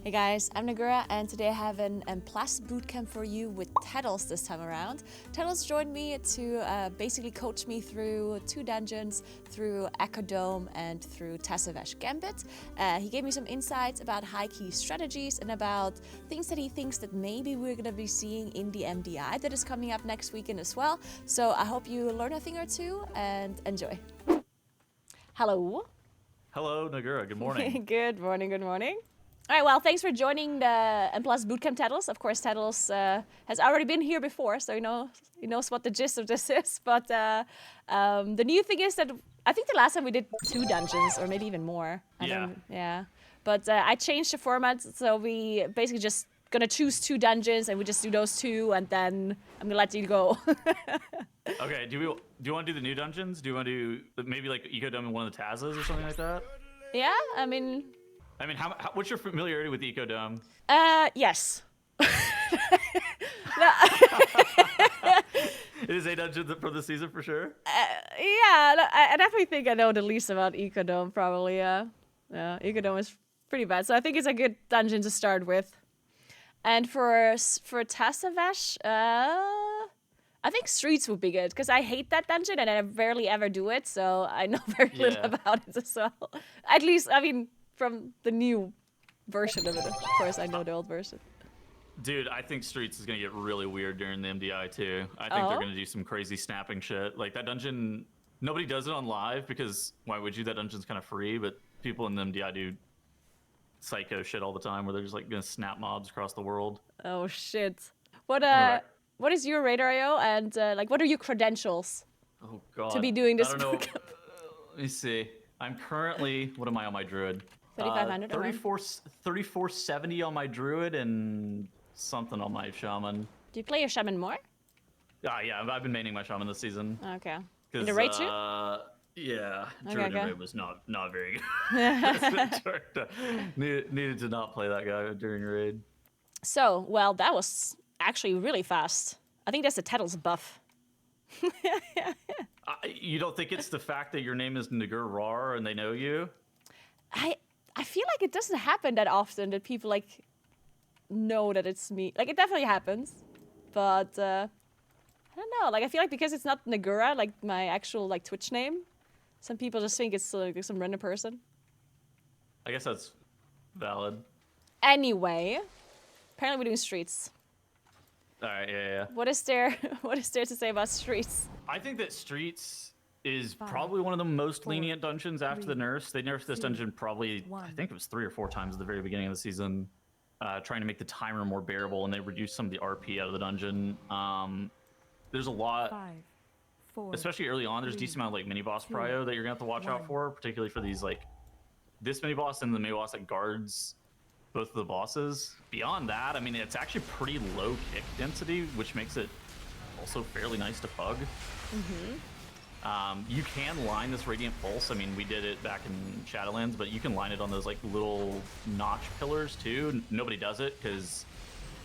Hey guys, I'm Naguura, and today I have an plus bootcamp for you with Tettles this time around. Tettles joined me to basically coach me through 2 dungeons, through Ecodome and through Tassavesh Gambit. He gave me some insights about high key strategies and about things that he thinks that maybe we're going to be seeing in the MDI that is coming up next weekend as well. So I hope you learn a thing or two and enjoy. Hello. Hello, Naguura. Good morning. Good morning, good morning. All right, well, thanks for joining the M Plus Bootcamp Tettles. Of course, Tettles has already been here before, so he knows what the gist of this is. But the new thing is that I think the last time we did 2 dungeons, or maybe even more. Yeah. But I changed the format, so we basically just gonna choose 2 dungeons, and we just do those 2, and then I'm gonna let you go. Okay, do you want to do the new dungeons? Do you want to do maybe like Ecodome in one of the Tazzas or something like that? Yeah, I mean, what's your familiarity with Ecodome? Yes. It is a dungeon for the season for sure. Yeah, I definitely think I know the least about Ecodome, probably. Yeah, Ecodome is pretty bad, so I think it's a good dungeon to start with. And for Tassavesh, I think Streets would be good, because I hate that dungeon and I rarely ever do it, so I know very little about it as well. At least, I mean, from the new version of it. Of course, I know the old version. Dude, I think Streets is going to get really weird during the MDI too. I think they're going to do some crazy snapping shit. Like that dungeon, nobody does it on live because why would you? That dungeon's kind of free, but people in the MDI do psycho shit all the time where they're just like going to snap mobs across the world. Oh shit. What is your radar IO and like what are your credentials? Oh god. To be doing this. I don't know. Let me see. I'm currently, what am I on my druid? 3500 3470 on my druid and something on my shaman. Do you play your shaman more? Yeah, I've been maining my shaman this season. Okay. In the raid too? Yeah, Okay, druid and raid was not very good. Needed to not play that guy during raid. So, well, that was actually really fast. I think that's the Tettles buff. You don't think it's the fact that your name is Naguura and they know you? I feel like it doesn't happen that often that people like know that it's me. Like it definitely happens, but I don't know. Like I feel like because it's not Naguura, like my actual like Twitch name, some people just think it's like some random person. I guess that's valid. Anyway, apparently we're doing Streets. All right, yeah. What is there to say about Streets? I think that Streets is probably one of the most lenient dungeons after the nerfs. They nerfed this dungeon probably, I think it was 3 or 4 times at the very beginning of the season, trying to make the timer more bearable, and they reduced some of the RP out of the dungeon. There's a lot, especially early on, there's a decent amount of like mini boss prio that you're gonna have to watch out for, particularly for these like this mini boss and the mini boss that guards both of the bosses. Beyond that, I mean, it's actually pretty low kick density, which makes it also fairly nice to pug. You can line this Radiant Pulse. I mean, we did it back in Shadowlands, but you can line it on those like little notch pillars too. Nobody does it because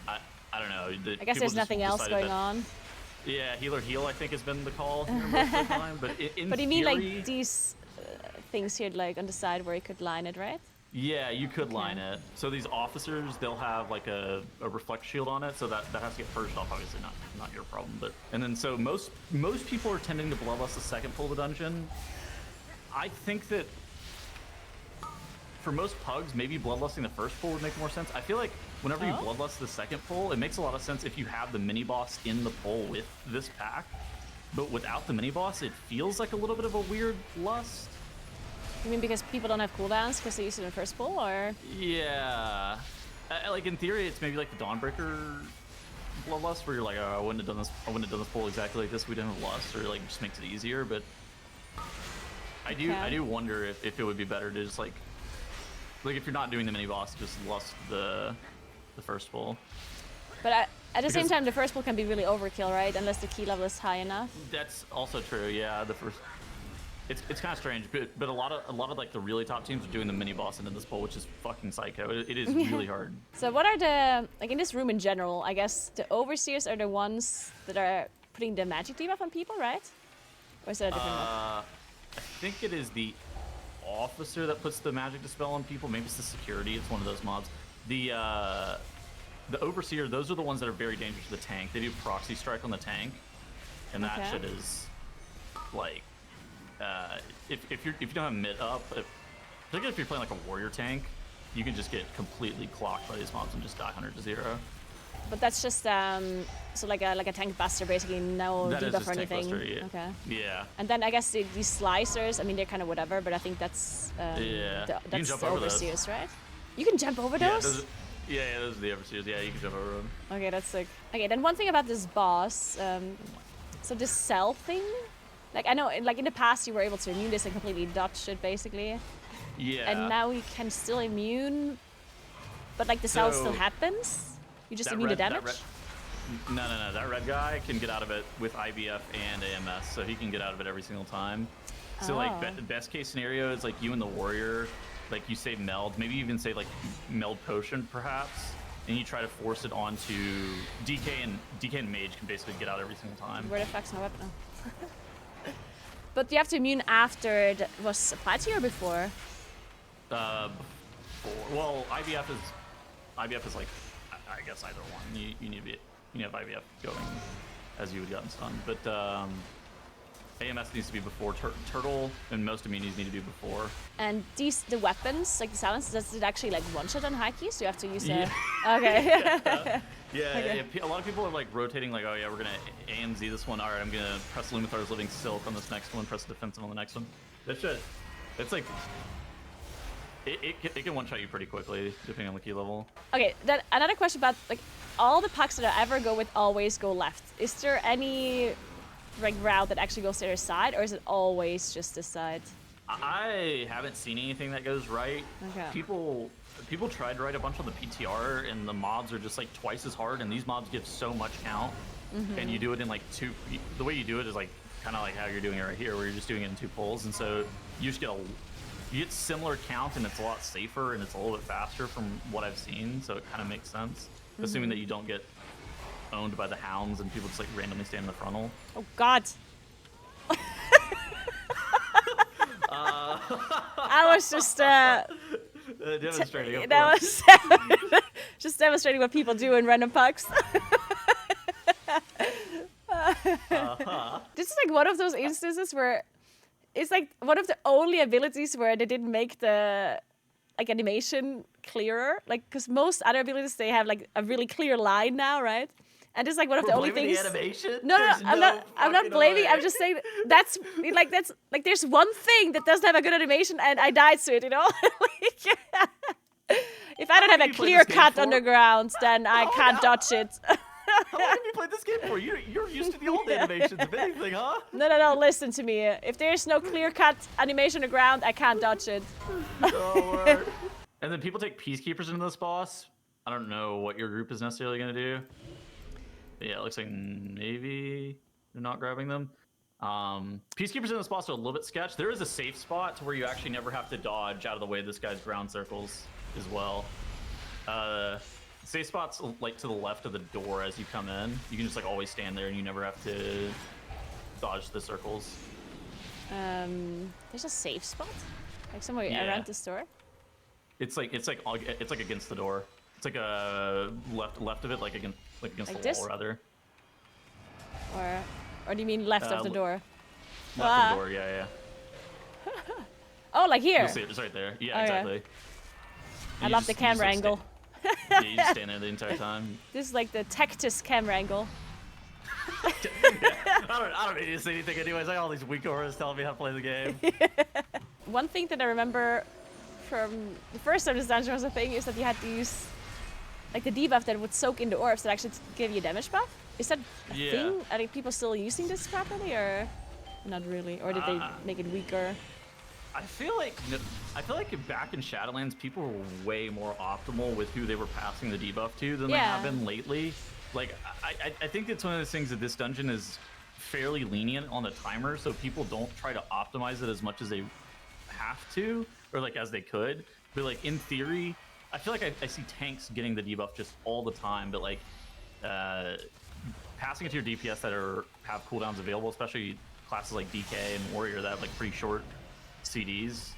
I don't know. I guess there's nothing else going on. Yeah, healer heal I think has been the call here most of the time. But But you mean like these things here, like on the side where you could line it, right? Yeah, you could line it. So these officers, they'll have like a reflect shield on it, so that has to get purged off. Obviously, not your problem, but and then so most people are tending to bloodlust the second pull of the dungeon. I think that for most pugs, maybe bloodlusting the first pull would make more sense. I feel like whenever you bloodlust the second pull, it makes a lot of sense if you have the mini boss in the pull with this pack. But without the mini boss, it feels like a little bit of a weird lust. You mean because people don't have cooldowns because they used it in the first pull, or? Yeah. Like in theory, it's maybe like the Dawnbreaker bloodlust, where you're like, oh, I wouldn't have done this pull exactly like this. We didn't have lust, or like just makes it easier. But I do wonder if it would be better to just like if you're not doing the mini boss, just lust the first pull. But at the same time, the first pull can be really overkill, right? Unless the key level is high enough. That's also true. Yeah, the first. It's kind of strange, but a lot of like the really top teams are doing the mini boss into this pull, which is fucking psycho. It is really hard. So what are the, like in this room in general, I guess the overseers are the ones that are putting the magic debuff on people, right? Or is that a different one? I think it is the officer that puts the magic dispel on people. Maybe it's the security. It's one of those mods. The Overseer, those are the ones that are very dangerous to the tank. They do proxy strike on the tank, and that shit is like, if you don't have mid up, particularly if you're playing like a warrior tank, you can just get completely clocked by these mobs and just die 100 to 0. But that's just so like a tank buster, basically, no debuff or anything. Buster, yeah. Okay. Yeah. And then I guess these slicers, I mean, they're kind of whatever, but I think that's that's the Overseers, right? You can jump over those? Yeah, those are the Overseers. Yeah, you can jump over them. Okay, that's sick. Okay, then one thing about this boss, so this cell thing, like I know, like in the past you were able to immune this and completely dodge it, basically. Yeah. And now you can still immune, but like the cell still happens. You just immune the damage. No. That red guy can get out of it with IBF and AMS, so he can get out of it every single time. So like best case scenario is like you and the warrior, like you save meld, maybe even save like meld potion perhaps, and you try to force it onto DK and mage can basically get out every single time. Where the fuck's my weapon now? But you have to immune after it was applied to you or before? Well, IBF is like, I guess either one. You need to have IBF going as you would gotten stunned, but AMS needs to be before. Turtle and most immunities need to be before. And the weapons, like the silence, does it actually like one-shot on high keys? So you have to use it? Yeah. Okay. Yeah, a lot of people are like rotating, like, oh yeah, we're gonna AMZ this one. All right, I'm gonna press Lumithar's Living Silk on this next one, press Defensive on the next one. That shit, it's like, it can one-shot you pretty quickly, depending on the key level. Okay, then another question about, like, all the pucks that I ever go with always go left. Is there any like route that actually goes to their side, or is it always just this side? I haven't seen anything that goes right. Okay. People tried to write a bunch on the PTR, and the mobs are just like twice as hard, and these mobs give so much count. And you do it in like the way you do it is like kind of like how you're doing it right here, where you're just doing it in 2 pulls, and so you just get similar count, and it's a lot safer, and it's a little bit faster from what I've seen, so it kind of makes sense, assuming that you don't get owned by the hounds and people just like randomly stand in the frontal. Oh God. I was just demonstrating. That was just demonstrating what people do in random pucks. This is like one of those instances where it's like one of the only abilities where they didn't make the like animation clearer, like because most other abilities they have like a really clear line now, right? And it's like one of the only things. The animation? No, I'm not blaming. I'm just saying that's like there's one thing that doesn't have a good animation, and I died to it. You know, if I don't have a clear cut underground, then I can't dodge it. How long have you played this game for? You're used to the old animations, if anything, huh? No. Listen to me. If there's no clear cut animation on the ground, I can't dodge it. Oh, word. And then people take Peacekeepers into this boss. I don't know what your group is necessarily going to do. But yeah, it looks like maybe they're not grabbing them. Peacekeepers in this boss are a little bit sketch. There is a safe spot to where you actually never have to dodge out of the way of this guy's ground circles as well. Safe spot's like to the left of the door as you come in. You can just like always stand there and you never have to dodge the circles. There's a safe spot? Like somewhere around the store? It's like against the door. It's like a left of it, like against the this? wall rather. Or do you mean left of the door? Left of the door, yeah. Oh, like here? You'll see it, it's right there. Yeah, exactly. I love the camera angle. Yeah, you just stand there the entire time. This is like the Tettles camera angle. I don't need to say anything anyways. I got all these weak auras telling me how to play the game. One thing that I remember from the first time this dungeon was a thing is that you had to use like the debuff that would soak into orbs that actually give you a damage buff. Is that a thing? Are people still using this properly, or not really? Or did they make it weaker? I feel like back in Shadowlands, people were way more optimal with who they were passing the debuff to than they have been lately. Like, I think it's one of those things that this dungeon is fairly lenient on the timer, so people don't try to optimize it as much as they have to, or like as they could. But like in theory, I feel like I see tanks getting the debuff just all the time, but like passing it to your DPS that have cooldowns available, especially classes like DK and Warrior that have like pretty short CDs,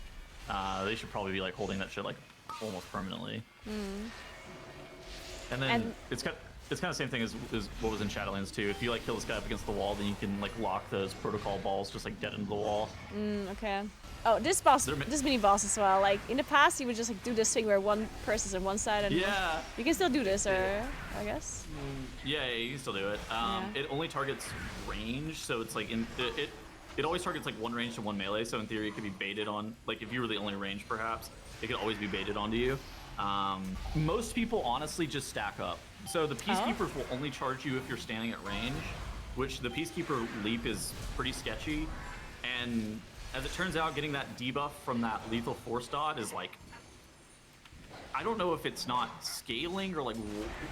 they should probably be like holding that shit like almost permanently. And then it's kind of the same thing as what was in Shadowlands too. If you like kill this guy up against the wall, then you can like lock those protocol balls just like dead into the wall. Okay. Oh, this mini boss as well. Like in the past, you would just like do this thing where one person's on one side and you can still do this, or I guess. Yeah, you can still do it. It only targets range, so it's like it always targets like one range to one melee. So in theory, it could be baited on. Like if you were the only range, perhaps it could always be baited onto you. Most people honestly just stack up. So the Peacekeepers will only charge you if you're standing at range, which the Peacekeeper leap is pretty sketchy. And as it turns out, getting that debuff from that lethal force dot is like, I don't know if it's not scaling or like,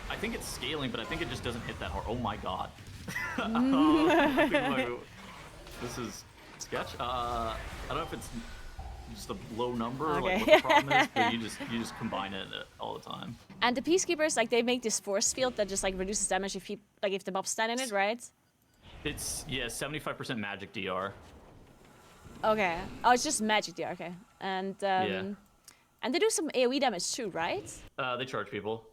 I think it's scaling, but I think it just doesn't hit that hard. Oh my god. This is sketch. I don't know if it's just a low number, like what the problem is, but you just combine it all the time. And the Peacekeepers, like they make this force field that just like reduces damage if the mobs stand in it, right? It's 75% magic DR. Okay. Oh, it's just magic DR. Okay. And and they do some AoE damage too, right? They charge people.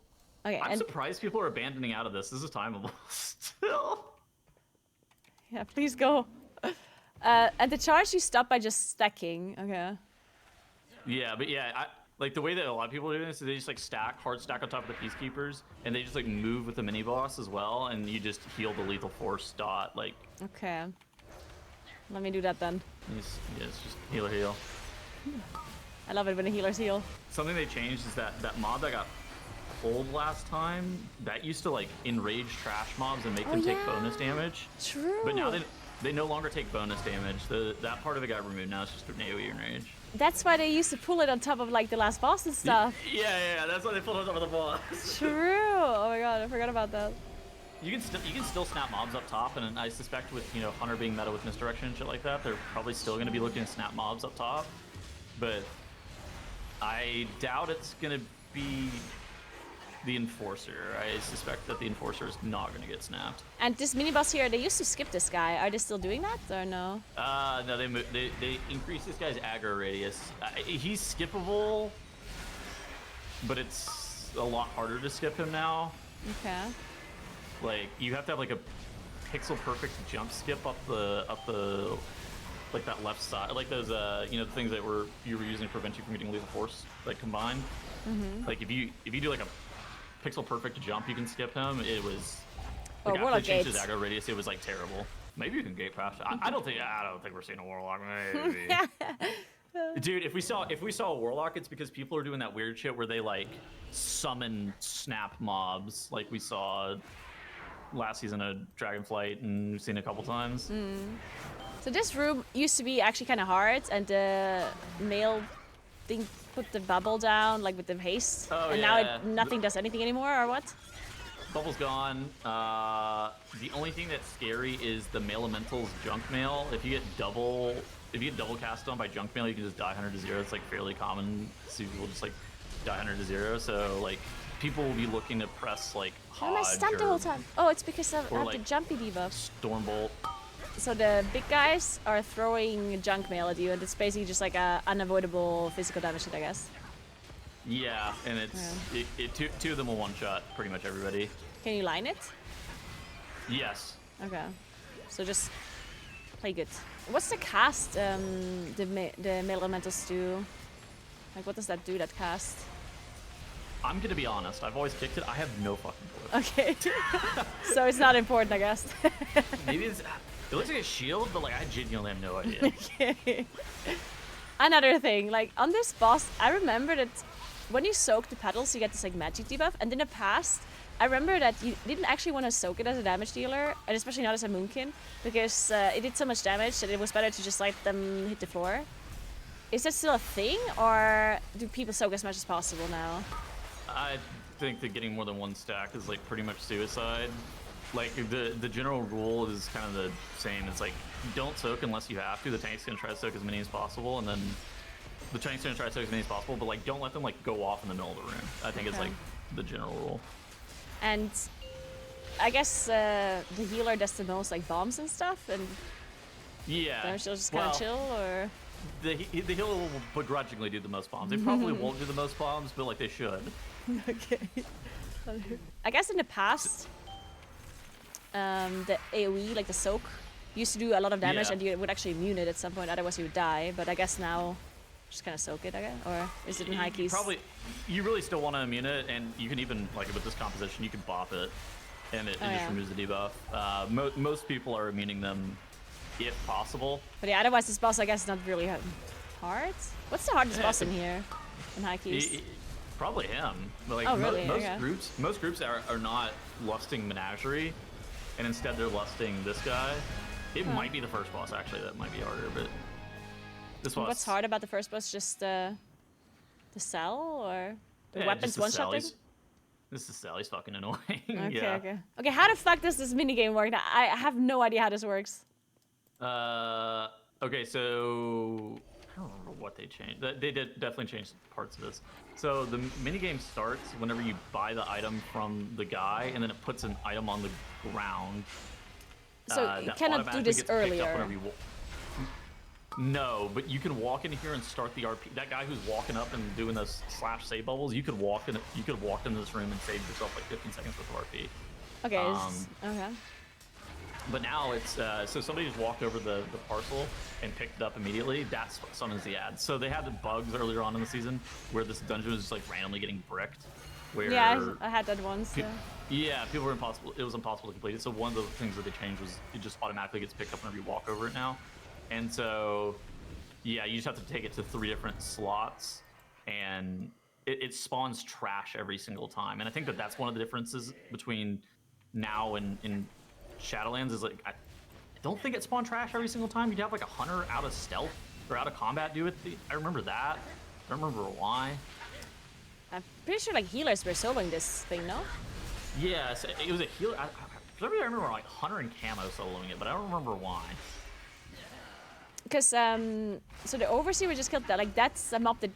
Okay. I'm surprised people are abandoning out of this. This is timeable still. Yeah, please go. And the charge you stop by just stacking. Okay. Yeah, but like the way that a lot of people do this is they just like hard stack on top of the Peacekeepers, and they just like move with the mini boss as well, and you just heal the lethal force dot. Like. Okay. Let me do that then. It's just heal. I love it when the healers heal. Something they changed is that mob that got pulled last time, that used to like enrage trash mobs and make them take bonus damage. True. But now they no longer take bonus damage. That part of it got removed. Now it's just an AoE enrage. That's why they used to pull it on top of like the last boss and stuff. Yeah, that's why they pulled it on top of the boss. True. Oh my god, I forgot about that. You can still snap mobs up top, and I suspect with Hunter being meta with misdirection and shit like that, they're probably still going to be looking to snap mobs up top. But I doubt it's going to be the Enforcer. I suspect that the Enforcer is not going to get snapped. And this mini boss here, they used to skip this guy. Are they still doing that or no? No, they increase this guy's aggro radius. He's skippable, but it's a lot harder to skip him now. Okay. Like you have to have like a pixel perfect jump skip up the like that left side, like those the things that you were using to prevent you from getting lethal force like combined. Like if you do like a pixel perfect jump, you can skip him. It was like after they changed his aggro radius, it was like terrible. Maybe you can gate past. I don't think we're seeing a warlock. Maybe. Dude, if we saw a warlock, it's because people are doing that weird shit where they like summon snap mobs, like we saw last season of Dragonflight, and we've seen a couple times. So this room used to be actually kind of hard, and the male thing put the bubble down, like with the haste, and now nothing does anything anymore, or what? Bubble's gone. The only thing that's scary is the male elemental's junk mail. If you get double cast on by junk mail, you can just die 100 to 0. It's like fairly common to see people just like die 100 to 0. So like people will be looking to press like Hodge. Am I stunned the whole time? Oh, it's because I have like the jumpy debuff. Stormbolt. So the big guys are throwing junk mail at you, and it's basically just like a unavoidable physical damage hit, I guess. Yeah, and it's two of them will one shot pretty much everybody. Can you line it? Yes. Okay. So just play good. What's the cast the male elementals do? Like what does that do, that cast? I'm gonna be honest, I've always kicked it. I have no fucking clue. Okay. So it's not important, I guess. Maybe it looks like a shield, but like I genuinely have no idea. Okay. Another thing, like on this boss, I remember that when you soak the petals, you get this like magic debuff, and in the past, I remember that you didn't actually want to soak it as a damage dealer, and especially not as a Moonkin, because it did so much damage that it was better to just let them hit the floor. Is that still a thing, or do people soak as much as possible now? I think that getting more than one stack is like pretty much suicide. Like the general rule is kind of the same. It's like don't soak unless you have to. The tank's gonna try to soak as many as possible, and then the tank's gonna try to soak as many as possible. But like don't let them like go off in the middle of the room. I think it's like the general rule. And I guess the healer does the most like bombs and stuff, and yeah, she'll just kind of chill, or the healer will begrudgingly do the most bombs. They probably won't do the most bombs, but like they should. Okay. I guess in the past, the AoE, like the soak, used to do a lot of damage, and you would actually immune it at some point, otherwise you would die. But I guess now, just kind of soak it, I guess? Or is it in high keys? Probably, you really still want to immune it, and you can even, like with this composition, you can bop it, and it just removes the debuff. Most people are immuning them if possible. But yeah, otherwise this boss, I guess, is not really hard. What's the hardest boss in here, in high keys? Probably him. Like, really? Most groups are not lusting Menagerie, and instead they're lusting this guy. It might be the first boss, actually, that might be harder, but this boss... What's hard about the first boss? Just the cell, or the weapons one-shotting? This is Sally's fucking annoying. Okay, how the fuck does this minigame work? I have no idea how this works. Okay, so... I don't remember what they changed. They did definitely change parts of this. So the minigame starts whenever you buy the item from the guy, and then it puts an item on the ground. So you cannot do this earlier. No, but you can walk in here and start the RP. That guy who's walking up and doing those slash save bubbles, you could walk in. You could have walked into this room and saved yourself like 15 seconds with RP. Okay. Okay. But now it's so somebody just walked over the parcel and picked it up immediately. That's what summons the ads. So they had the bugs earlier on in the season where this dungeon was just like randomly getting bricked. Where I had that once. Yeah, people were impossible. It was impossible to complete it. So one of the things that they changed was it just automatically gets picked up whenever you walk over it now. And so, yeah, you just have to take it to 3 different slots, and it spawns trash every single time. And I think that that's one of the differences between now and Shadowlands is like I don't think it spawned trash every single time. You'd have like a hunter out of stealth or out of combat do it. I remember that. I don't remember why. I'm pretty sure like healers were soloing this thing, no? Yes, it was a healer. For some reason, I remember like hunter and camo soloing it, but I don't remember why. Because so the overseer just killed that. Like that's a mob that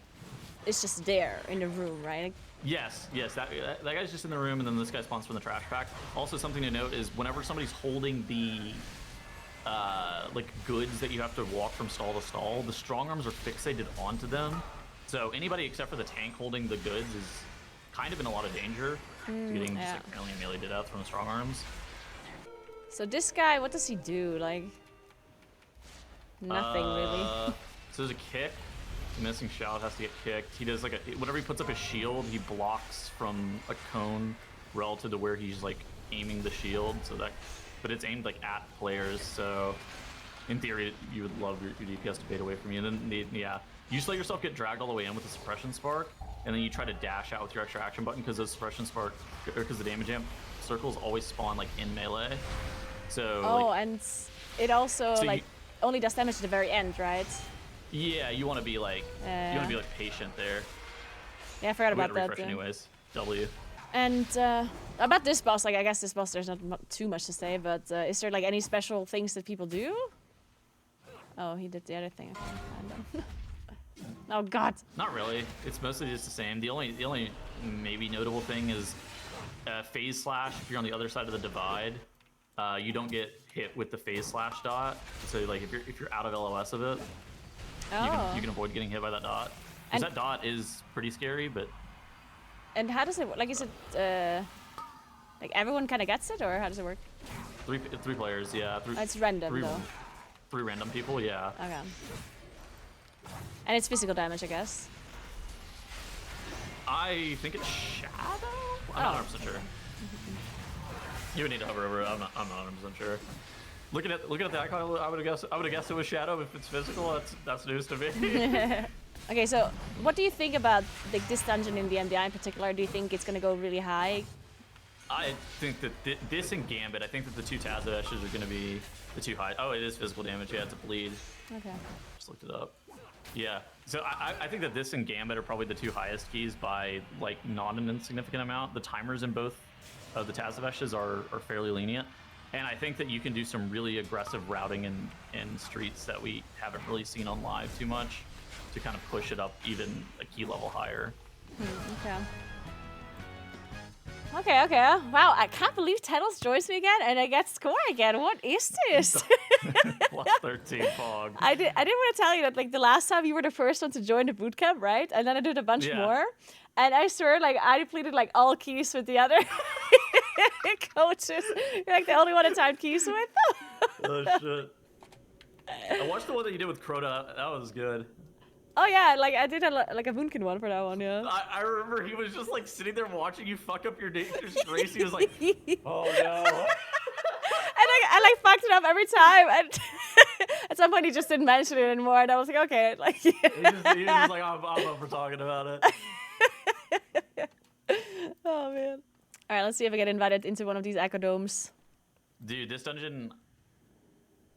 is just there in the room, right? Like, yes. That guy's just in the room, and then this guy spawns from the trash pack. Also, something to note is whenever somebody's holding the like goods that you have to walk from stall to stall, the strong arms are fixated onto them. So anybody except for the tank holding the goods is kind of in a lot of danger to getting just like really melee to death from the strong arms. So this guy, what does he do? Like nothing really. So there's a kick. The missing shout has to get kicked. He does like whenever he puts up his shield, he blocks from a cone relative to where he's like aiming the shield. So that, but it's aimed like at players. So in theory, you would love your DPS to fade away from you. And then you just let yourself get dragged all the way in with a suppression spark, and then you try to dash out with your extra action button because the suppression spark, or because the damage amp circles always spawn like in melee. So and it also only does damage at the very end, right? Yeah, you want to be like patient there. Yeah, I forgot about that. Refresh anyways. W. And about this boss, like I guess this boss, there's not too much to say, but is there like any special things that people do? Oh, he did the other thing. Okay, oh God. Not really. It's mostly just the same. The only maybe notable thing is phase slash. If you're on the other side of the divide, you don't get hit with the phase slash dot. So like if you're out of LOS of it, you can avoid getting hit by that dot. Because that dot is pretty scary, but. And how does it work? Like, is it like everyone kind of gets it, or how does it work? Three players, yeah. It's random though. 3 random people, yeah. Okay. And it's physical damage, I guess. I think it's shadow. I'm not 100% sure. You would need to hover over it. I'm not 100% sure. Looking at the icon, I would have guessed it was shadow. If it's physical, that's news to me. Okay, so what do you think about like this dungeon in the MDI in particular? Do you think it's gonna go really high? I think that this and Gambit, I think that the 2 Tazaveshes are gonna be the 2 high. Oh, it is physical damage. Yeah, it's a bleed. Okay. Just looked it up. Yeah. So I think that this and Gambit are probably the 2 highest keys by like not an insignificant amount. The timers in both of the Tazaveshes are fairly lenient. And I think that you can do some really aggressive routing in streets that we haven't really seen on live too much to kind of push it up even a key level higher. Okay. Wow, I can't believe Tettles joins me again and I get score again. What is this? Plus 13 fog. I didn't want to tell you that like the last time you were the first one to join the bootcamp, right? And then I did a bunch more. And I swear, like, I depleted like all keys with the other coaches. You're like the only one I timed keys with. Oh shit! I watched the one that you did with Crota. That was good. Oh yeah, like I did like a Bootcamp one for that one, yeah. I remember he was just like sitting there watching you fuck up your Dangerous Grace. He was like, oh no. And I like fucked it up every time. And at some point he just didn't mention it anymore. And I was like, okay. Like, he was just like, I'm up for talking about it. Oh man. All right, let's see if I get invited into one of these Echo Domes. Dude, this dungeon...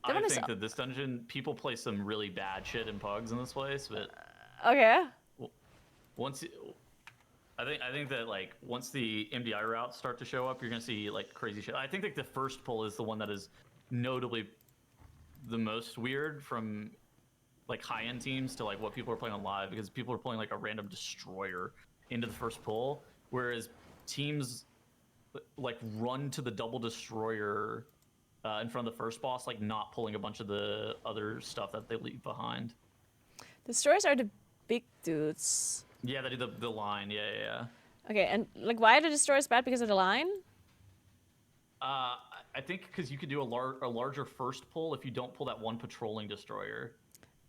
I think that this dungeon, people play some really bad shit in pugs in this place, but... Okay. Once... I think that, like, once the MDI routes start to show up, you're gonna see, like, crazy shit. I think, like, the first pull is the one that is notably the most weird from, like, high-end teams to, like, what people are playing on live, because people are playing, like, a random destroyer into the first pull, whereas teams... like run to the double destroyer in front of the first boss, like not pulling a bunch of the other stuff that they leave behind. Destroyers are the big dudes. Yeah, they do the line. Yeah. Okay, and like why are the destroyers bad? Because of the line? I think because you could do a larger first pull if you don't pull that one patrolling destroyer.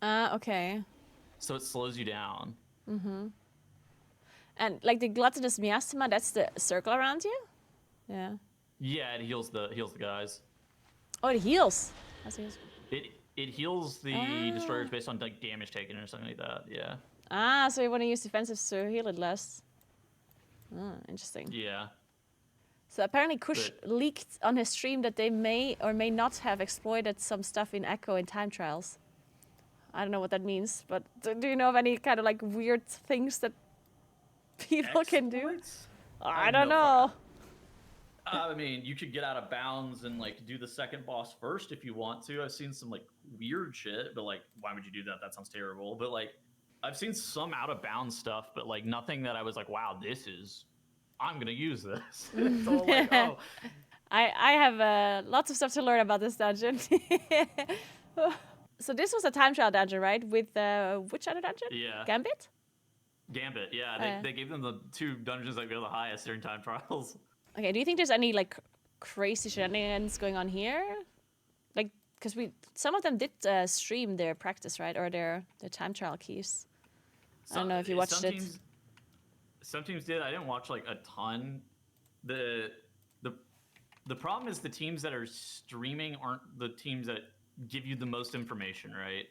Okay. So it slows you down. Mm-hmm. And like the gluttonous miasma, that's the circle around you? Yeah. Yeah, it heals the guys. Oh, it heals. It heals the destroyers based on like damage taken or something like that. Yeah. Ah, so you want to use defensives to heal it less. Interesting. Yeah. So apparently Kush leaked on his stream that they may or may not have exploited some stuff in Echo in time trials. I don't know what that means, but do you know of any kind of like weird things that people can do? I don't know. I mean, you could get out of bounds and like do the second boss first if you want to. I've seen some like weird shit, but like, why would you do that? That sounds terrible. But like, I've seen some out of bounds stuff, but like nothing that I was like, wow, I'm gonna use this. It's all like, oh. I have lots of stuff to learn about this dungeon. So this was a time trial dungeon, right? With which other dungeon? Yeah. Gambit, yeah. They gave them the 2 dungeons that go the highest during time trials. Okay, do you think there's any like crazy shenanigans going on here? Like, because some of them did stream their practice, right, or their time trial keys. I don't know if you watched it. Some teams did. I didn't watch like a ton. The problem is the teams that are streaming aren't the teams that give you the most information, right?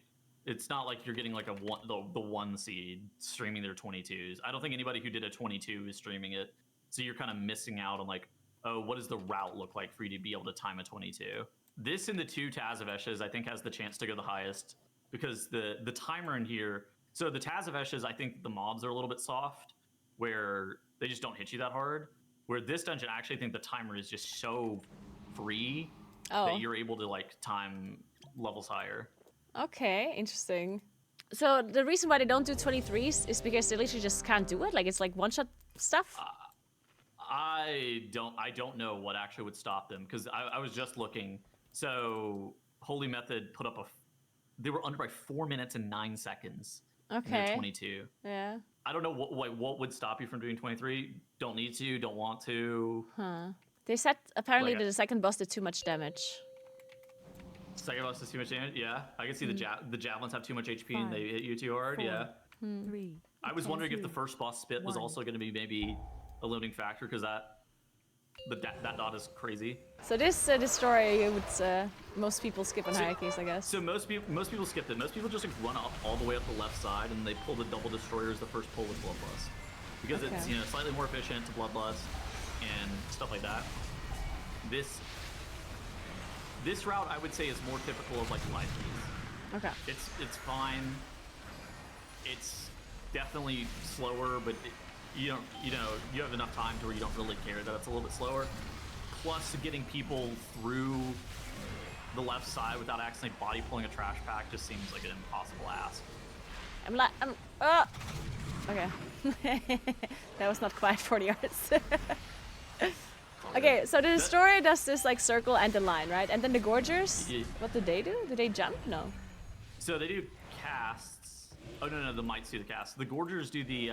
It's not like you're getting like the 1 seed streaming their 22s. I don't think anybody who did a 22 is streaming it. So you're kind of missing out on like, oh, what does the route look like for you to be able to time a 22? This and the 2 Tazaveshes, I think, has the chance to go the highest because the timer in here. So the Tazaveshes, I think the mobs are a little bit soft, where they just don't hit you that hard. Where this dungeon, I actually think the timer is just so free that you're able to like time levels higher. Okay, interesting. So the reason why they don't do 23s is because they literally just can't do it. Like it's like one-shot stuff. I don't know what actually would stop them because I was just looking. So Holy Method put up they were under by 4 minutes and 9 seconds. Okay. In their 22. Yeah. I don't know what would stop you from doing 23. Don't need to. Don't want to. Huh. They said apparently that the second boss did too much damage. Second boss does too much damage. Yeah, I can see the javelins have too much HP and they hit you too hard. 4, yeah. 3. I was wondering if the first boss spit was also going to be maybe a limiting factor because that dot is crazy. So this destroyer would most people skip on hierarchies, I guess. So most people skip it. Most people just like run up all the way up the left side and they pull the double destroyers the first pull with Bloodlust because it's slightly more efficient to Bloodlust and stuff like that. This route I would say is more typical of like live keys. Okay. It's fine. It's definitely slower, but you have enough time to where you don't really care that it's a little bit slower. Plus, getting people through the left side without accidentally body pulling a trash pack just seems like an impossible ask. Okay. That was not quite 40 yards. Okay, so the destroyer does this like circle and the line, right? And then the gorgers, what do? Do they jump? No. So they do casts. Oh no, the mites do the cast. The gorgers do the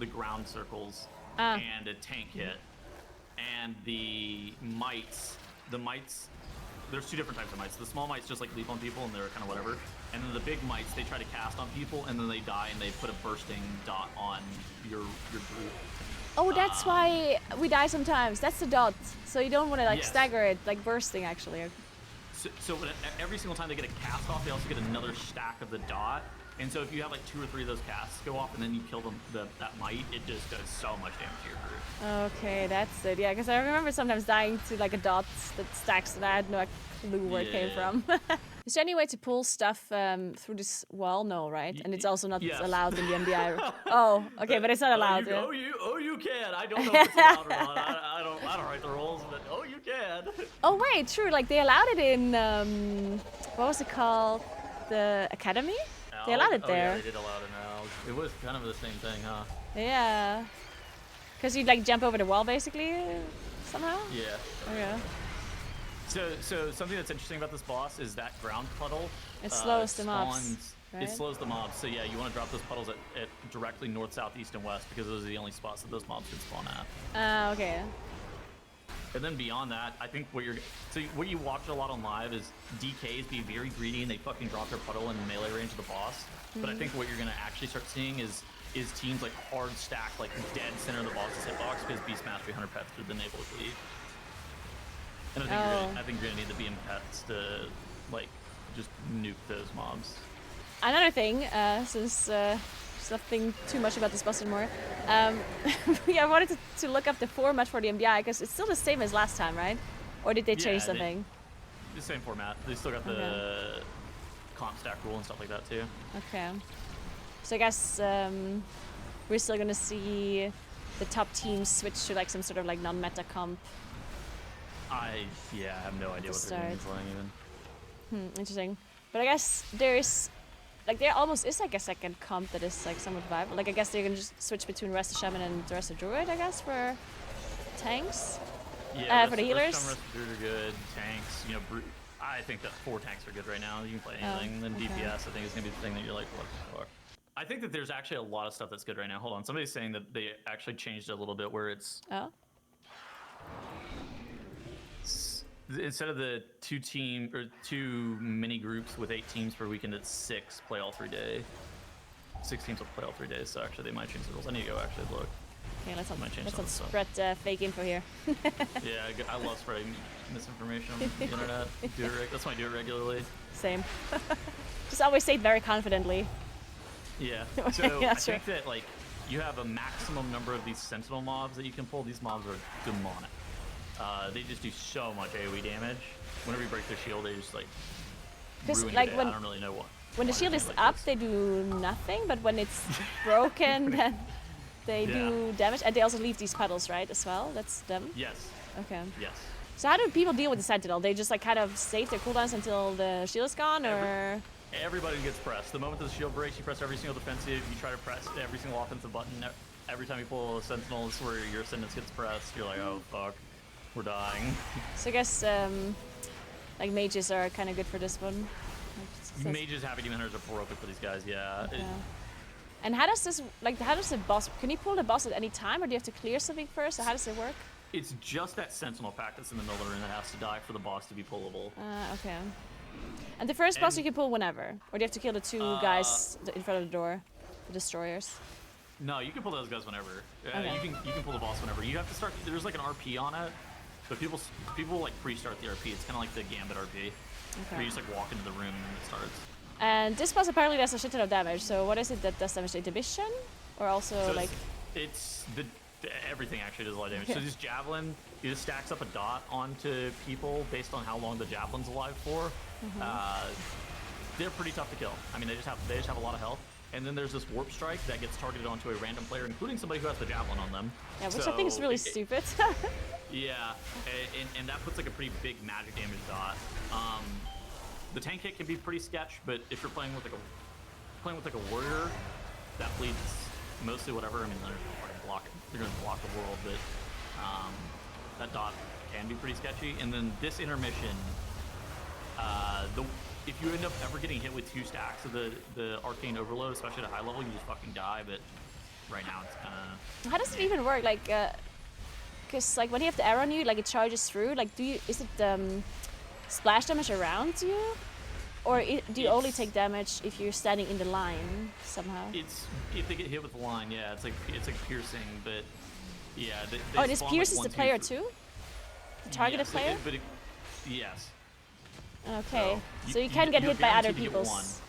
ground circles and a tank hit, and the mites. There's 2 different types of mites. The small mites just like leap on people and they're kind of whatever, and then the big mites they try to cast on people and then they die and they put a bursting dot on your group. Oh, that's why we die sometimes. That's the dot. So you don't want to like stagger it, like bursting actually. So every single time they get a cast off, they also get another stack of the dot. And so if you have like 2 or 3 of those casts go off and then you kill that mite, it just does so much damage to your group. Okay, that's it. Yeah, because I remember sometimes dying to like a dot that stacks and I had no clue where it came from. Is there any way to pull stuff through this wall? No, right? And it's also not allowed in the MBI. Oh, okay, but it's not allowed. You can. I don't know if it's allowed or not. I don't write the rules, but you can. Oh wait, true. Like they allowed it in what was it called? The academy? They allowed it there. Yeah, they did allow it now. It was kind of the same thing, huh? Yeah. Because you like jump over the wall basically somehow? Yeah. Oh yeah. So something that's interesting about this boss is that ground puddle. It slows the mobs. Right? It slows the mobs. So yeah, you want to drop those puddles at directly north, south, east, and west because those are the only spots that those mobs can spawn at. Okay. And then beyond that, I think what you watch a lot on live is DKs be very greedy and they fucking drop their puddle in melee range of the boss. But I think what you're gonna actually start seeing is teams like hard stack like dead center of the boss's hitbox because Beastmastery Hunter Pets through the naval lead. And I think you're gonna need the BM pets to like just nuke those mobs. Another thing, since nothing too much about this boss anymore. I wanted to look up the format for the MBI because it's still the same as last time, right? Or did they change something? The same format. They still got the comp stack rule and stuff like that too. Okay. So I guess we're still gonna see the top teams switch to like some sort of like non-meta comp. I have no idea what they're doing even. Interesting. But I guess there almost is like a second comp that is like somewhat viable. Like I guess they're gonna just switch between Rest of Shaman and the Rest of Druid, I guess, for tanks. Yeah, for the healers. Rest of Druid are good. Tanks, I think that 4 tanks are good right now. You can play anything. Then DPS, I think is gonna be the thing that you're like, what the fuck? I think that there's actually a lot of stuff that's good right now. Hold on, somebody's saying that they actually changed it a little bit where it's. Instead of the 2 mini groups with 8 teams per weekend, it's 6 play all 3 days. 6 teams will play all 3 days, so actually they might change the rules. I need to go actually look. Okay, let's not spread fake info here. Yeah, I love spreading misinformation on the internet. That's why I do it regularly. Same. Just always say it very confidently. Yeah. So I think that like you have a maximum number of these sentinel mobs that you can pull. These mobs are demonic. They just do so much AoE damage. Whenever you break their shield, they just like ruin your day. I don't really know what. When the shield is up, they do nothing, but when it's broken, then they do damage. And they also leave these puddles, right, as well? That's them? Yes. Okay. Yes. So how do people deal with the Sentinel? They just like kind of save their cooldowns until the shield is gone, or? Everybody gets pressed. The moment the shield breaks, you press every single defensive. You try to press every single offensive button. Every time you pull a Sentinel, it's where your Ascendance gets pressed. You're like, oh fuck. We're dying. So I guess like mages are kind of good for this one. Mages, Happy Demon Hunters are broken for these guys, yeah. Okay. And how does this, like, how does the boss, can you pull the boss at any time, or do you have to clear something first, or how does it work? It's just that Sentinel pack that's in the middle of the room that has to die for the boss to be pullable. Okay. And the first boss you can pull whenever, or do you have to kill the 2 guys in front of the door, the destroyers? No, you can pull those guys whenever. Okay. You can pull the boss whenever. You have to start, there's like an RP on it. But people like pre-start the RP. It's kind of like the Gambit RP, where you just like walk into the room and it starts. And this boss apparently does a shit ton of damage. So what is it that does damage? Inhibition, or also so like? It's everything actually does a lot of damage. So this javelin, it just stacks up a dot onto people based on how long the javelin's alive for. They're pretty tough to kill. I mean, they just have a lot of health. And then there's this warp strike that gets targeted onto a random player, including somebody who has the javelin on them. Yeah, which I think is really stupid. Yeah, and that puts like a pretty big magic damage dot. The tank hit can be pretty sketch, but if you're playing with like a warrior, that bleeds mostly whatever. I mean, they're gonna block the world, but that dot can be pretty sketchy. And then this intermission, if you end up ever getting hit with 2 stacks of the arcane overload, especially at a high level, you just fucking die. But right now it's kind of. How does it even work? Like, because like when you have the arrow on you, like it charges through. Like, is it splash damage around you, or do you only take damage if you're standing in the line somehow? It's if they get hit with the line, yeah. It's like piercing, but yeah. They this pierces like the player too. The targeted player. Yes. Okay, so you can get hit by other people's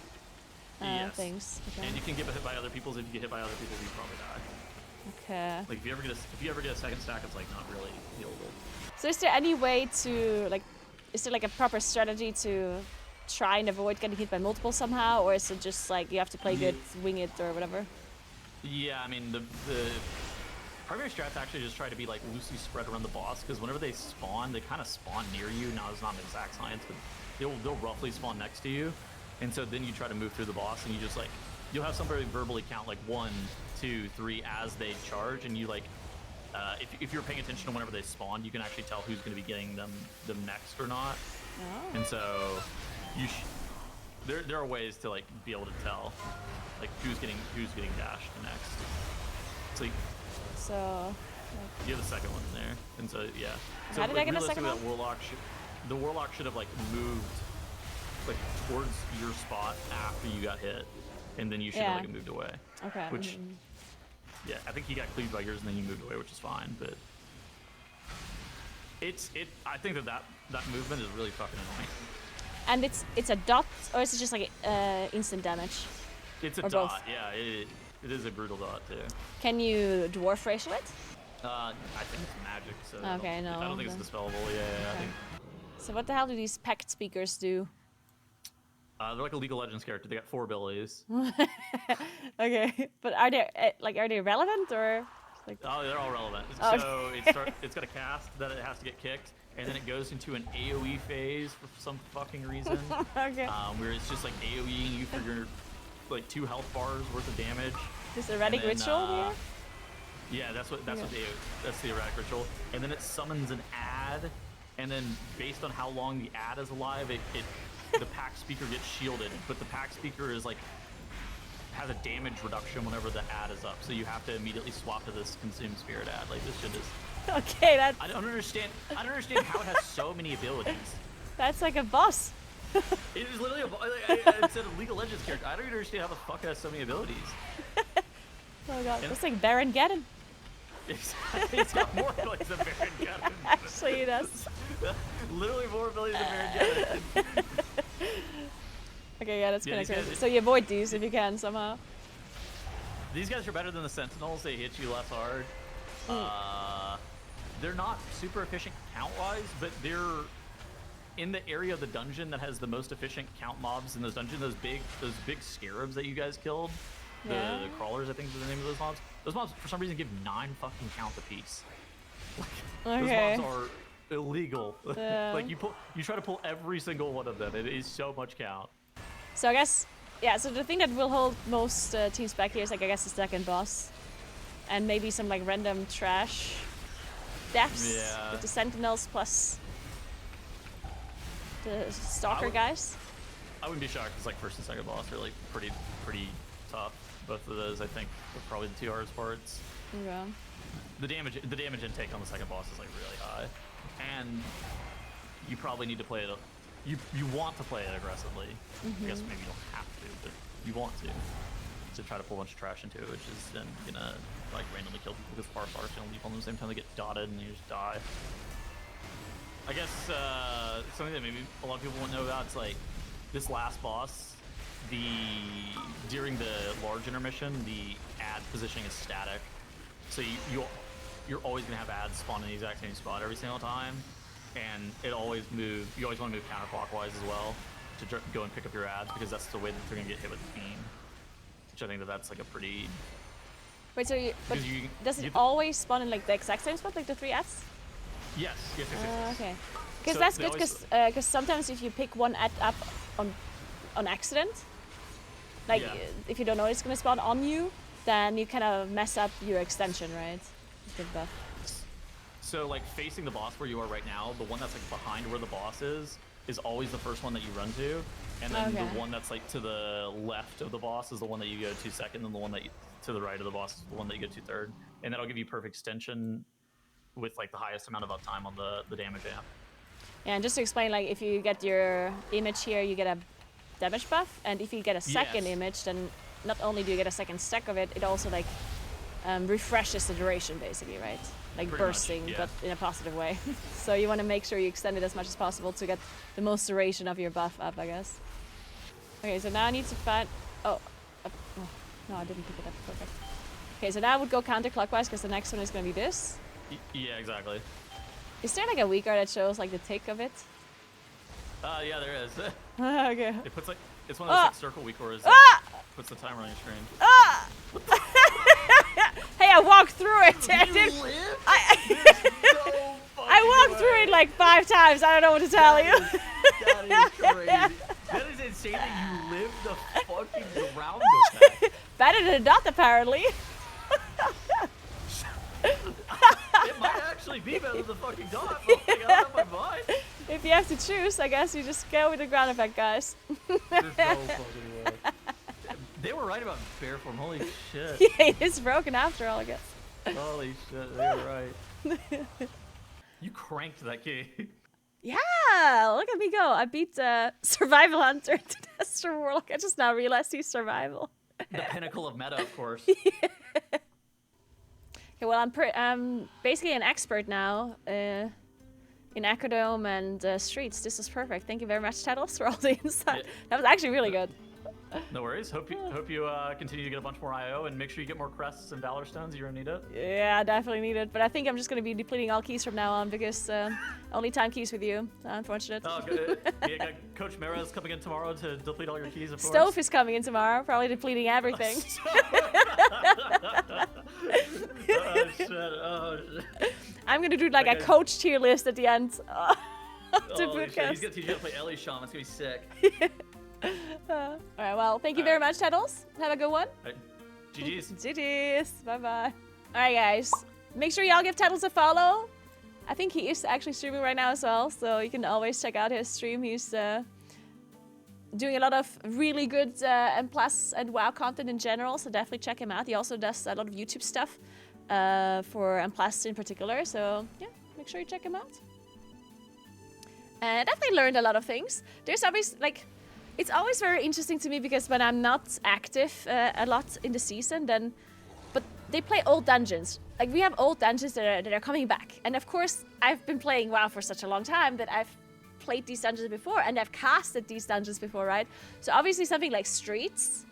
things. Okay. And you can get hit by other people's. If you get hit by other people's, you probably die. Okay. Like if you ever get a second stack, it's like not really healable. So is there any way to like, is there like a proper strategy to try and avoid getting hit by multiple somehow, or is it just like you have to play good, wing it or whatever? Yeah, I mean the primary strats actually just try to be like loosely spread around the boss, because whenever they spawn, they kind of spawn near you. Now it's not an exact science, but they'll roughly spawn next to you, and so then you try to move through the boss, and you just like you'll have somebody verbally count like 1, 2, 3 as they charge, and you like if you're paying attention to whenever they spawn, you can actually tell who's going to be getting them next or not. Oh. And so there are ways to like be able to tell like who's getting dashed next. So you have the second one in there, and so yeah. So how did I get the second one? The warlock should have like moved like towards your spot after you got hit, and then you should have like moved away. Okay. Which yeah, I think he got cleaved by yours and then you moved away, which is fine. But I think that movement is really fucking annoying. And it's a dot, or is it just like instant damage? It's a or dot, both? yeah. It is a brutal dot too. Can you dwarf ratio it? I think it's magic, so okay, I don't think it's dispellable. Yeah, okay. I think. So what the hell do these pact speakers do? They're like a League of Legends character. They got 4 abilities. Okay, but are they relevant or? Like... Oh, they're all relevant. Oh, so it's got a cast that it has to get kicked, and then it goes into an AOE phase for some fucking reason. Okay. Where it's just like AOEing you for your like 2 health bars worth of damage. This erratic ritual here? Yeah, that's the erratic ritual. And then it summons an ad, and then based on how long the ad is alive, the pack speaker gets shielded, but the pack speaker is like has a damage reduction whenever the ad is up, so you have to immediately swap to this consume spirit ad. Like this shit is. Okay, that's. I don't understand how it has so many abilities. That's like a boss. It is literally it's a League of Legends character. I don't even understand how the fuck it has so many abilities. Oh god, it's like Baron Geddon. It's got more abilities than Baron Geddon. Actually, it does. Literally more abilities than Baron Geddon. Okay, yeah, that's kind of crazy. So you avoid these if you can somehow. These guys are better than the Sentinels. They hit you less hard. They're not super efficient count-wise, but they're in the area of the dungeon that has the most efficient count mobs in those dungeons. Those big scarabs that you guys killed. The crawlers, I think is the name of those mobs. Those mobs, for some reason, give 9 fucking count apiece. Okay. Those mobs are illegal. Like you try to pull every single one of them. It is so much count. So I guess, yeah. So the thing that will hold most teams back here is like I guess the second boss, and maybe some like random trash deaths with the Sentinels plus the Stalker guys. I wouldn't be shocked because like first and second boss are like pretty tough. Both of those, I think, are probably the 2 hardest parts. Yeah. The damage intake on the second boss is like really high, and you probably need to play it. You want to play it aggressively. I guess maybe you don't have to, but you want to try to pull a bunch of trash into it, which is then gonna like randomly kill people because Sparks are gonna leap on them at the same time they get dotted and you just die. I guess something that maybe a lot of people won't know about is like this last boss. During the large intermission, the ad positioning is static, so you're always gonna have ads spawn in the exact same spot every single time, and you always want to move counterclockwise as well to go and pick up your ads, because that's the way that they're gonna get hit with the beam. Which I think that's like a pretty. Wait, so does it always spawn in like the exact same spot, like the 3 ads? Yes. Okay. Because that's good, because sometimes if you pick one ad up on accident, like if you don't know it's gonna spawn on you, then you kind of mess up your extension, right? Good buff. So like facing the boss where you are right now, the one that's like behind where the boss is is always the first one that you run to, and then the one that's like to the left of the boss is the one that you go to second, and the one that to the right of the boss is the one that you go to third, and that'll give you perfect extension with like the highest amount of uptime on the damage amp. Yeah, and just to explain, like if you get your image here, you get a damage buff, and if you get a second image, then not only do you get a second stack of it, it also like refreshes the duration basically, right? Like pretty bursting, much, but in a positive way. So you want to make sure you extend it as much as possible to get the most duration of your buff up, I guess. Okay, so now I need to find... Oh, no, I didn't pick it up. Perfect. Okay, so now I would go counterclockwise because the next one is going to be this. Yeah, exactly. Is there like a weak art that shows like the tick of it? Yeah, there is. Okay. It puts like... It's one of those like, circle weak ors that puts the timer on your screen. Hey, I walked through it. I walked through it like 5 times. I don't know what to tell you. That is crazy. That is insane that you lived the fucking ground with that. Better than not, apparently. It might actually be better than the fucking dot, but like, I don't know my mind. If you have to choose, I guess you just go with the ground effect, guys. There's no fucking way. They were right about bear form. Holy shit. Yeah, it is broken after all, I guess. Holy shit, they were right. You cranked that key. Yeah, look at me go. I beat Survival Hunter to Tester Warlock. I just now realized he's survival. The pinnacle of meta, of course. Yeah. Okay, well, I'm basically an expert now in Ecodome and Streets. This was perfect. Thank you very much, Tettles, for all the insight. Yeah. That was actually really good. No worries. Hope you continue to get a bunch more IO and make sure you get more crests and Valor Stones. You're gonna need it. Yeah, I definitely need it. But I think I'm just gonna be depleting all keys from now on because only time keys with you. Unfortunate. Oh, good. Yeah, Coach Mera is coming in tomorrow to deplete all your keys. Of course. Stove is coming in tomorrow, probably depleting everything. Oh shit! Oh shit! I'm gonna do like a coach tier list at the end. To Bootcamp. He's gonna teach you how to play Ellie Shaman. It's gonna be sick. All right, well, thank you very much, Tettles. Have a good one. Right. GG's. GG's. Bye-bye. All right, guys. Make sure y'all give Tettles a follow. I think he is actually streaming right now as well, so you can always check out his stream. He's doing a lot of really good M+ and WoW content in general, so definitely check him out. He also does a lot of YouTube stuff for M+ in particular, so yeah, make sure you check him out. And I definitely learned a lot of things. There's always, like... It's always very interesting to me because when I'm not active a lot in the season, then... But they play old dungeons. Like, we have old dungeons that are coming back. And of course, I've been playing WoW for such a long time that I've played these dungeons before and I've casted these dungeons before, right? So obviously something like Streets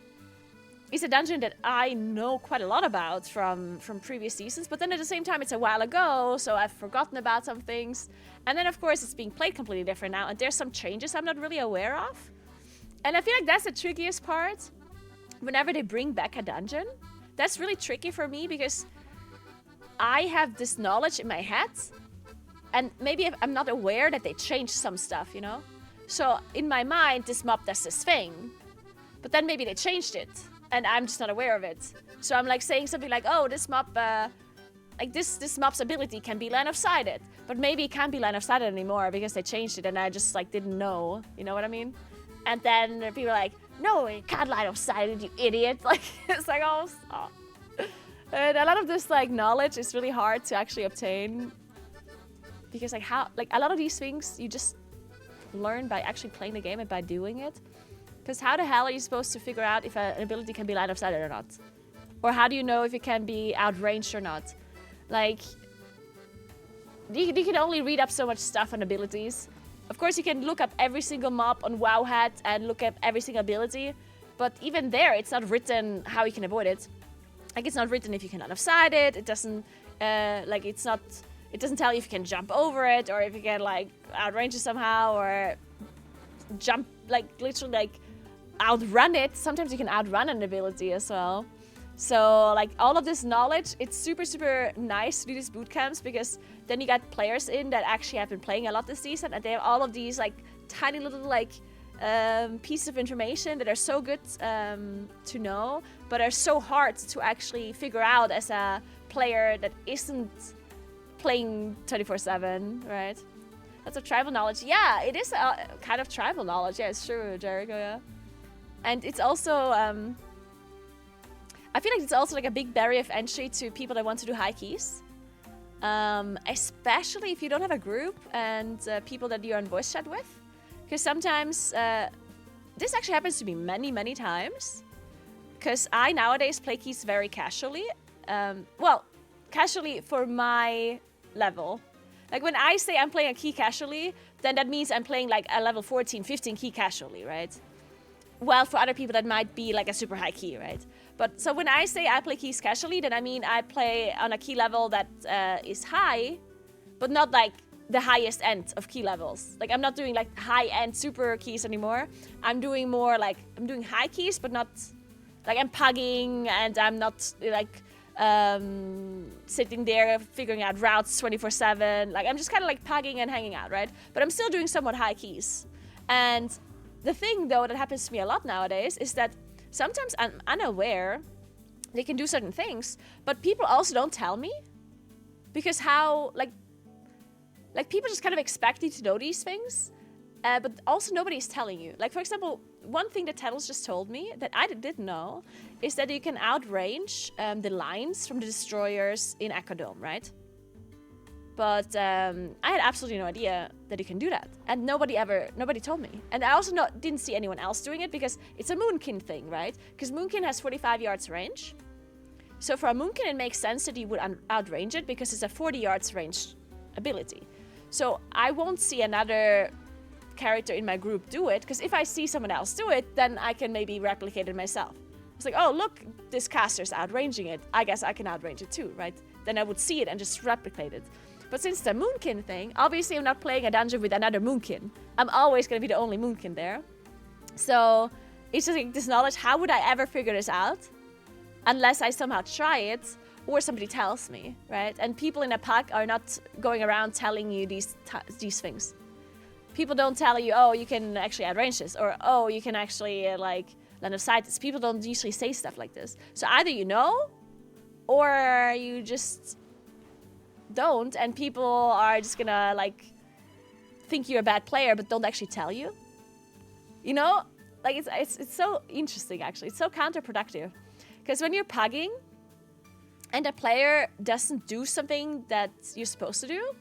is a dungeon that I know quite a lot about from previous seasons. But then at the same time, it's a while ago, so I've forgotten about some things. And then, of course, it's being played completely different now. And there's some changes I'm not really aware of. And I feel like that's the trickiest part. Whenever they bring back a dungeon, that's really tricky for me because I have this knowledge in my head and maybe I'm not aware that they changed some stuff, you know? So in my mind, this mob does this thing, but then maybe they changed it and I'm just not aware of it. So I'm like saying something like, oh, this mob, like this mob's ability can be line of sighted, but maybe it can't be line of sighted anymore because they changed it and I just like didn't know, you know what I mean? And then people are like, no, it can't line of sight it, you idiot. Like, it's like, oh, stop. And a lot of this, like, knowledge is really hard to actually obtain. Because, like, a lot of these things you just learn by actually playing the game and by doing it. Because how the hell are you supposed to figure out if an ability can be line of sighted or not? Or how do you know if it can be outranged or not? Like, you can only read up so much stuff on abilities. Of course, you can look up every single mob on WoW and look up every single ability, but even there, it's not written how you can avoid it. Like, it's not written if you can line of sight it. It doesn't, like, it doesn't tell you if you can jump over it or if you can, like, outrange it somehow or jump, like, literally, like, outrun it. Sometimes you can outrun an ability as well. So, like, all of this knowledge, it's super, super nice to do these bootcamps because then you got players in that actually have been playing a lot this season and they have all of these, like, tiny little, like, pieces of information that are so good to know, but are so hard to actually figure out as a player that isn't playing 24/7, right? Lots of tribal knowledge. Yeah, it is a kind of tribal knowledge. Yeah, it's true, Jericho, yeah. And it's also, I feel like it's also like a big barrier of entry to people that want to do high keys. Especially if you don't have a group and people that you're on voice chat with. Because sometimes, this actually happens to me many, many times. Because I nowadays play keys very casually. Well, casually for my level. Like when I say I'm playing a key casually, then that means I'm playing like a level 14, 15 key casually, right? Well, for other people that might be like a super high key, right? But so when I say I play keys casually, then I mean I play on a key level that is high, but not like the highest end of key levels. Like I'm not doing like high-end super keys anymore. I'm doing more like, I'm doing high keys, but not, like I'm pugging and I'm not like sitting there figuring out routes 24/7. Like I'm just kind of like pugging and hanging out, right? But I'm still doing somewhat high keys. And the thing though that happens to me a lot nowadays is that sometimes I'm unaware they can do certain things, but people also don't tell me because how like people just kind of expect you to know these things, but also nobody's telling you. Like for example, one thing that Tettles just told me that I didn't know is that you can outrange the lines from the destroyers in Akadome, right? But I had absolutely no idea that you can do that. And nobody told me. And I also didn't see anyone else doing it because it's a Moonkin thing, right? Because Moonkin has 45 yards range. So for a Moonkin, it makes sense that you would outrange it because it's a 40 yards range ability. So I won't see another character in my group do it, because if I see someone else do it, then I can maybe replicate it myself. It's like, oh, look, this caster's outranging it. I guess I can outrange it too, right? Then I would see it and just replicate it. But since the Moonkin thing, obviously I'm not playing a dungeon with another Moonkin. I'm always going to be the only Moonkin there. So it's just like this knowledge. How would I ever figure this out? Unless I somehow try it or somebody tells me, right? And people in a pack are not going around telling you these things. People don't tell you, oh, you can actually outrange this, or oh, you can actually like line of sight this. People don't usually say stuff like this. So either you know, or you just don't, and people are just gonna like think you're a bad player, but don't actually tell you. You know, like it's so interesting actually. It's so counterproductive, because when you're pugging and a player doesn't do something that you're supposed to do,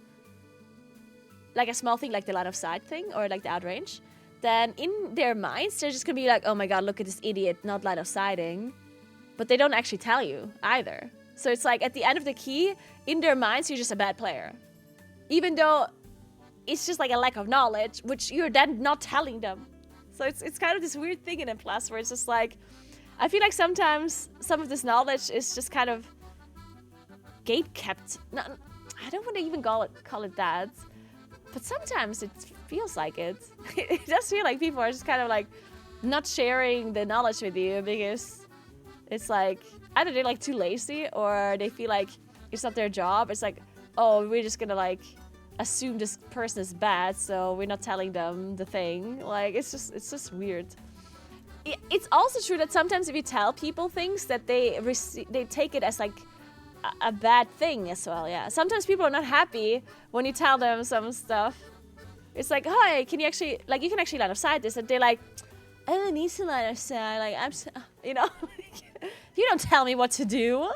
like a small thing like the line of sight thing or like the outrange, then in their minds they're just gonna be like, oh my god, look at this idiot not line of sighting. But they don't actually tell you either. So it's like at the end of the key, in their minds you're just a bad player. Even though it's just like a lack of knowledge, which you're then not telling them. So it's kind of this weird thing in M+ where it's just like, I feel like sometimes some of this knowledge is just kind of gate kept. No, I don't want to even call it that. But sometimes it feels like it. It does feel like people are just kind of like not sharing the knowledge with you because it's like either they're like too lazy or they feel like it's not their job. It's like, oh, we're just gonna like assume this person is bad, so we're not telling them the thing. Like it's just weird. It's also true that sometimes if you tell people things that they take it as like a bad thing as well, yeah. Sometimes people are not happy when you tell them some stuff. It's like, hi, can you actually, like, you can actually line of sight this, and they're like, I don't need to line of sight, like, you know, you don't tell me what to do.